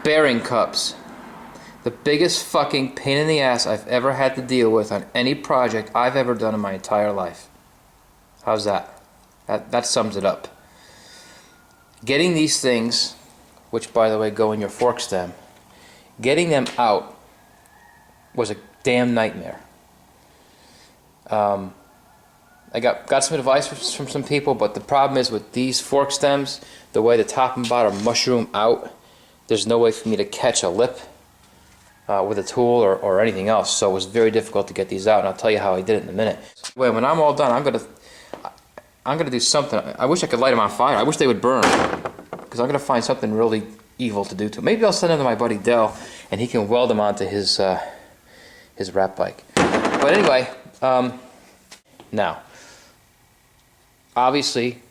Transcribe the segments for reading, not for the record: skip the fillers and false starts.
Bearing cups. The biggest fucking pain in the ass I've ever had to deal with on any project I've ever done in my entire life. How's that? That sums it up. Getting these things, which by the way go in your fork stem, getting them out was a damn nightmare. I got some advice from some people, but the problem is with these fork stems, the way the top and bottom mushroom out, there's no way for me to catch a lip with a tool or anything else, so it was very difficult to get these out, and I'll tell you how I did it in a minute. When I'm all done, I'm gonna do something. I wish I could light them on fire. I wish they would burn, because I'm gonna find something really evil to do to them. Maybe I'll send them to my buddy Dell, and he can weld them onto his rat bike. But anyway, now, obviously,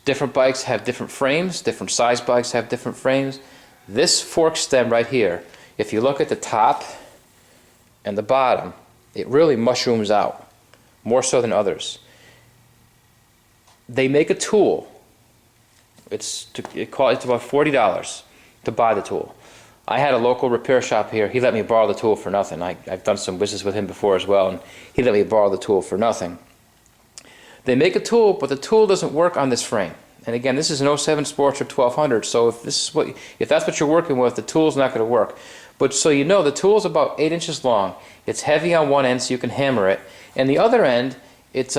different bikes have different frames. Different size bikes have different frames. This fork stem right here, if you look at the top and the bottom, it really mushrooms out, more so than others. They make a tool. It's about $40 to buy the tool. I had a local repair shop here. He let me borrow the tool for nothing. I've done some business with him before as well, and he let me borrow the tool for nothing. They make a tool, but the tool doesn't work on this frame. And again, this is an 07 Sportster 1200, so if that's what you're working with, the tool's not going to work. But so you know, the tool's about 8 inches long. It's heavy on one end, so you can hammer it, and the other end, it's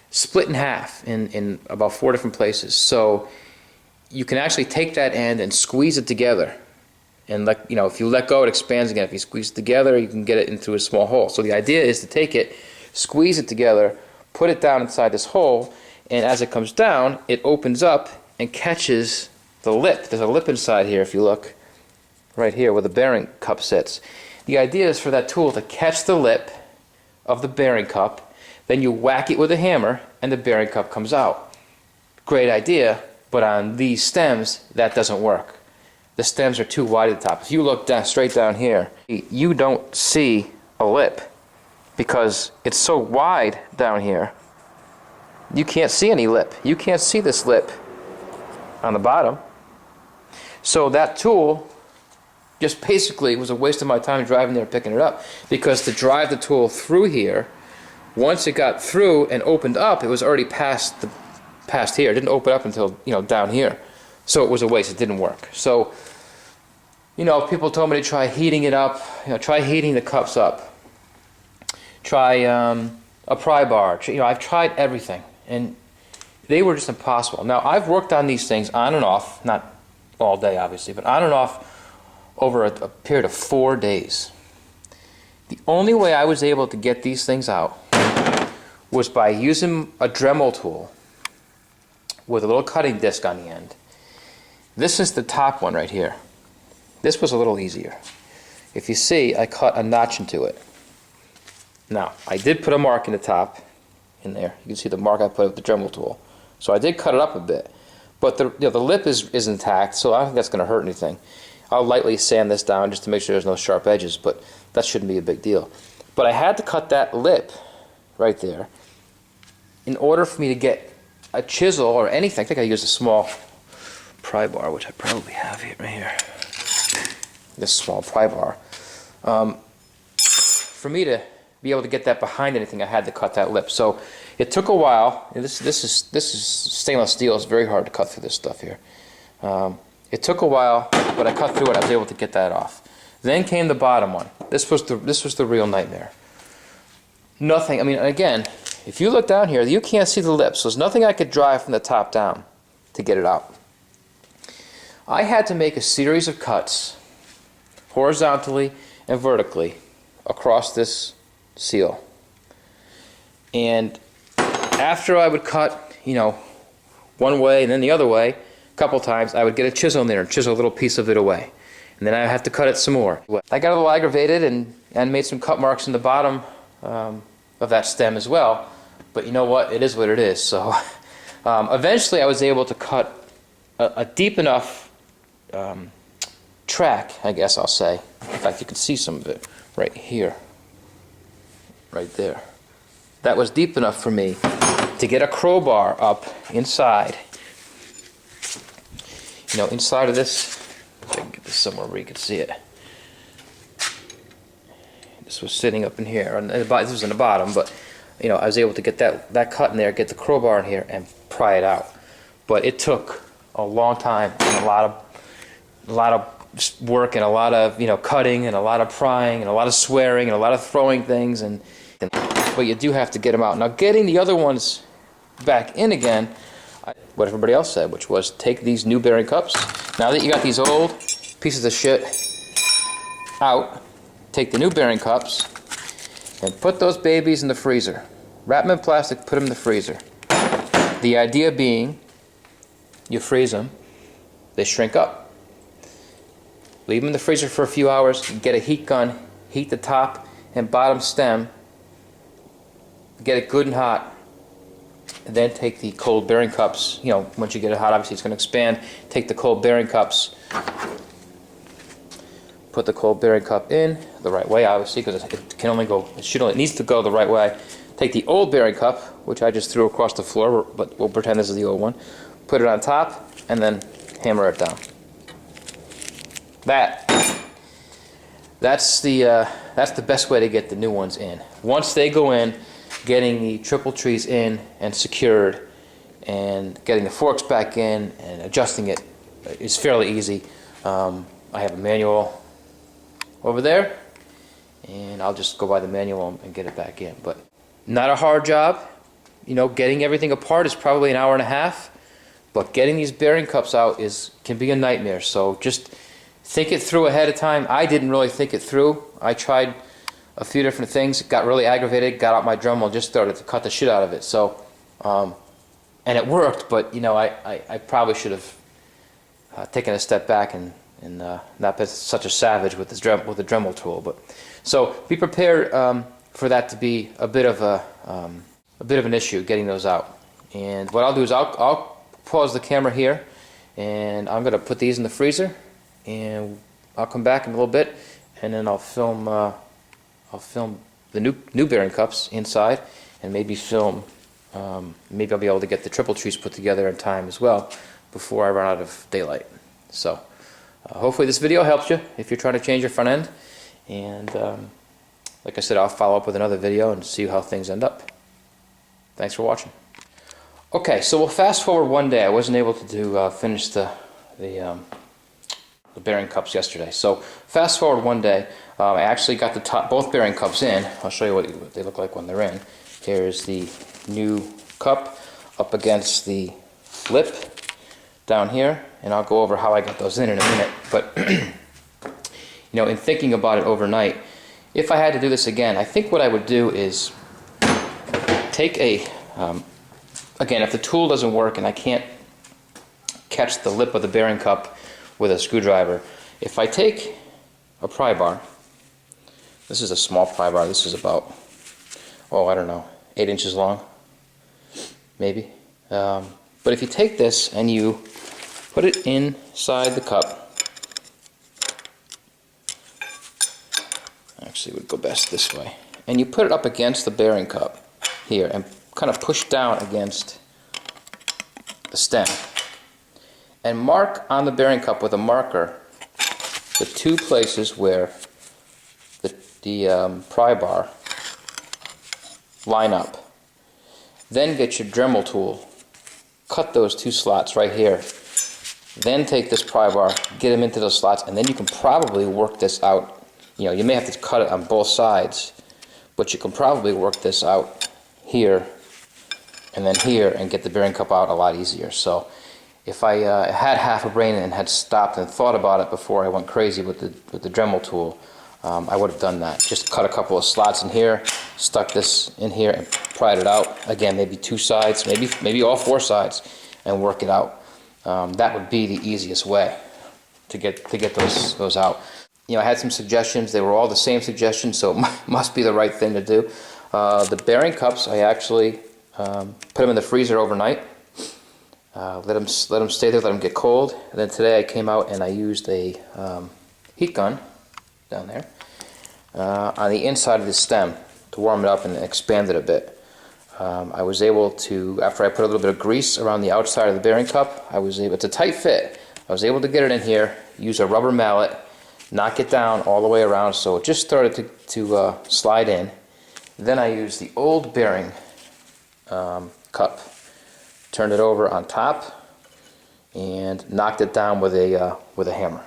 split in half in about 4 different places. So you can actually take that end and squeeze it together, and if you let go, it expands again. If you squeeze it together, you can get it into a small hole. So the idea is to take it, squeeze it together, put it down inside this hole, and as it comes down, it opens up and catches the lip. There's a lip inside here, if you look right here where the bearing cup sits. The idea is for that tool to catch the lip of the bearing cup, then you whack it with a hammer and the bearing cup comes out. Great idea, but on these stems that doesn't work. The stems are too wide at the top. If you look down, straight down here, you don't see a lip because it's so wide down here. You can't see any lip. You can't see this lip on the bottom. So that tool just basically was a waste of my time driving there picking it up, because to drive the tool through here, once it got through and opened up, it was already past here. It didn't open up until down here, so it was a waste. It didn't work. So people told me to try heating it up. Try heating the cups up. Try a pry bar. I've tried everything, and they were just impossible. Now I've worked on these things on and off, not all day obviously, but on and off over a period of 4 days. The only way I was able to get these things out was by using a Dremel tool with a little cutting disc on the end. This is the top one right here. This was a little easier. If you see, I cut a notch into it. Now, I did put a mark in the top in there. You can see the mark I put with the Dremel tool. So I did cut it up a bit. But the lip is intact, so I don't think that's going to hurt anything. I'll lightly sand this down just to make sure there's no sharp edges, but that shouldn't be a big deal. But I had to cut that lip right there in order for me to get a chisel or anything. I think I used a small pry bar, which I probably have here, right here. This small pry bar. For me to be able to get that behind anything, I had to cut that lip. So it took a while. This is stainless steel. It's very hard to cut through this stuff here. It took a while, but I cut through it. I was able to get that off. Then came the bottom one. This was the real nightmare. Nothing. I mean, again, if you look down here, you can't see the lip. So there's nothing I could drive from the top down to get it out. I had to make a series of cuts, horizontally and vertically, across this seal. And after I would cut, one way and then the other way, a couple times, I would get a chisel in there and chisel a little piece of it away. And then I have to cut it some more. I got a little aggravated and made some cut marks in the bottom of that stem as well. But you know what? It is what it is. So eventually I was able to cut a deep enough track, I guess I'll say. In fact, you can see some of it right here. Right there. That was deep enough for me to get a crowbar up inside inside of this, if I can get this somewhere where you can see it. This was sitting up in here, and this was in the bottom, but I was able to get that cut in there, get the crowbar in here, and pry it out. But it took a long time and a lot of work and a lot of cutting and a lot of prying and a lot of swearing and a lot of throwing things, but you do have to get them out. Now, getting the other ones back in again, what everybody else said, which was take these new bearing cups. Now that you got these old pieces of shit out, take the new bearing cups and put those babies in the freezer. Wrap them in plastic, put them in the freezer. The idea being, you freeze them, they shrink up. Leave them in the freezer for a few hours, get a heat gun, heat the top and bottom stem, get it good and hot, and then take the cold bearing cups. Once you get it hot, obviously it's going to expand. Take the cold bearing cups, put the cold bearing cup in the right way, obviously, because it needs to go the right way. Take the old bearing cup, which I just threw across the floor, but we'll pretend this is the old one. Put it on top, and then hammer it down. That's the best way to get the new ones in. Once they go in, getting the triple trees in and secured, and getting the forks back in and adjusting it is fairly easy. I have a manual over there, and I'll just go by the manual and get it back in. But not a hard job. Getting everything apart is probably an hour and a half, but getting these bearing cups out can be a nightmare. So just think it through ahead of time. I didn't really think it through. I tried a few different things, got really aggravated, got out my Dremel, and just started to cut the shit out of it. So, and it worked, but I probably should have taken a step back and not been such a savage with the Dremel tool. But so be prepared for that to be a bit of an issue getting those out. And what I'll do is I'll pause the camera here, and I'm going to put these in the freezer, and I'll come back in a little bit, and then I'll film the new bearing cups inside, and maybe maybe I'll be able to get the triple trees put together in time as well before I run out of daylight. So hopefully this video helps you if you're trying to change your front end, and like I said, I'll follow up with another video and see how things end up. Thanks for watching. Okay, so we'll fast forward one day. I wasn't able to finish the bearing cups yesterday. So fast forward one day, I actually got both bearing cups in. I'll show you what they look like when they're in. Here's the new cup up against the lip down here, and I'll go over how I got those in a minute. But in thinking about it overnight, if I had to do this again, I think what I would do is take again, if the tool doesn't work and I can't catch the lip of the bearing cup with a screwdriver, if I take a pry bar, this is a small pry bar, this is about, I don't know, 8 inches long, maybe. But if you take this and you put it inside the cup, actually it would go best this way, and you put it up against the bearing cup here and kind of push down against the stem, and mark on the bearing cup with a marker the two places where the pry bar line up. Then get your Dremel tool, cut those two slots right here, then take this pry bar, get them into those slots, and then you can probably work this out. You may have to cut it on both sides, but you can probably work this out here and then here and get the bearing cup out a lot easier. So if I had half a brain and had stopped and thought about it before I went crazy with the Dremel tool, I would have done that. Just cut a couple of slots in here, stuck this in here, and pried it out. Again, maybe two sides, maybe all four sides, and work it out. That would be the easiest way to get those out. I had some suggestions. They were all the same suggestions, so it must be the right thing to do. The bearing cups, I actually put them in the freezer overnight. Let them stay there, let them get cold. And then today I came out and I used a heat gun down there on the inside of the stem to warm it up and expand it a bit. I was able to, after I put a little bit of grease around the outside of the bearing cup, it's a tight fit. I was able to get it in here, use a rubber mallet, knock it down all the way around so it just started to slide in. Then I used the old bearing cup, turned it over on top, and knocked it down with a hammer.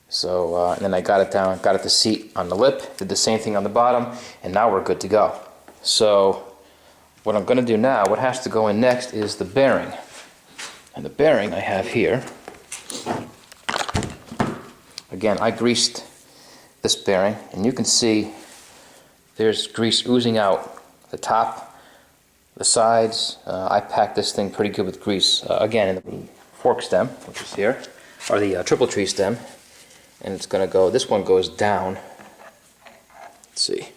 So and then I got it down, got it to seat on the lip, did the same thing on the bottom, and now we're good to go. So what I'm going to do now, what has to go in next is the bearing. And the bearing I have here, again, I greased this bearing, and you can see there's grease oozing out the top, the sides. I packed this thing pretty good with grease. Again, in the fork stem, which is here, or the triple tree stem, and it's going to go, this one goes down, let's see,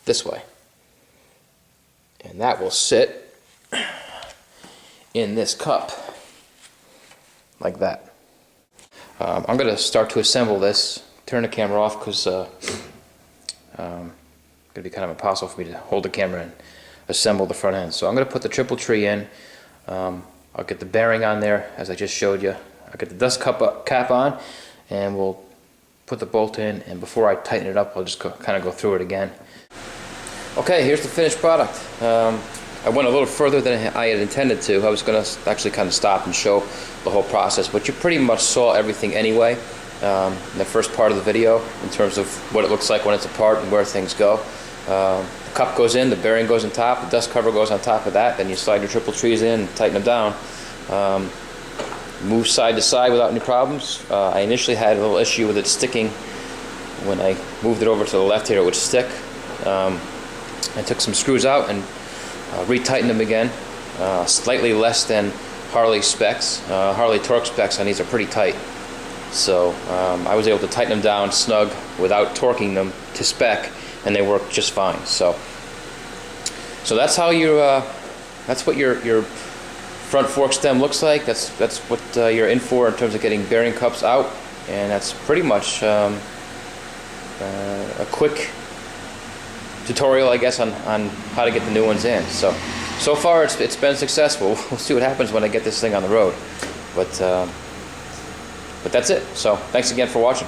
this way. And that will sit in this cup, like that. I'm going to start to assemble this, turn the camera off because it's going to be kind of impossible for me to hold the camera and assemble the front end. So I'm going to put the triple tree in. I'll get the bearing on there as I just showed you. I'll get the dust cap on, and we'll put the bolt in, and before I tighten it up I'll just kind of go through it again. Okay, here's the finished product. I went a little further than I had intended to. I was going to actually kind of stop and show the whole process, but you pretty much saw everything anyway in the first part of the video in terms of what it looks like when it's apart and where things go. The cup goes in, the bearing goes on top, the dust cover goes on top of that, then you slide your triple trees in and tighten them down. Move side to side without any problems. I initially had a little issue with it sticking. When I moved it over to the left here, it would stick. I took some screws out and retightened them again, slightly less than Harley specs. Harley torque specs on these are pretty tight, so I was able to tighten them down snug without torquing them to spec, and they work just fine. So that's how that's what your front fork stem looks like. That's what you're in for in terms of getting bearing cups out, and that's pretty much a quick tutorial, I guess, on how to get the new ones in. So far it's been successful. We'll see what happens when I get this thing on the road, but that's it. So thanks again for watching.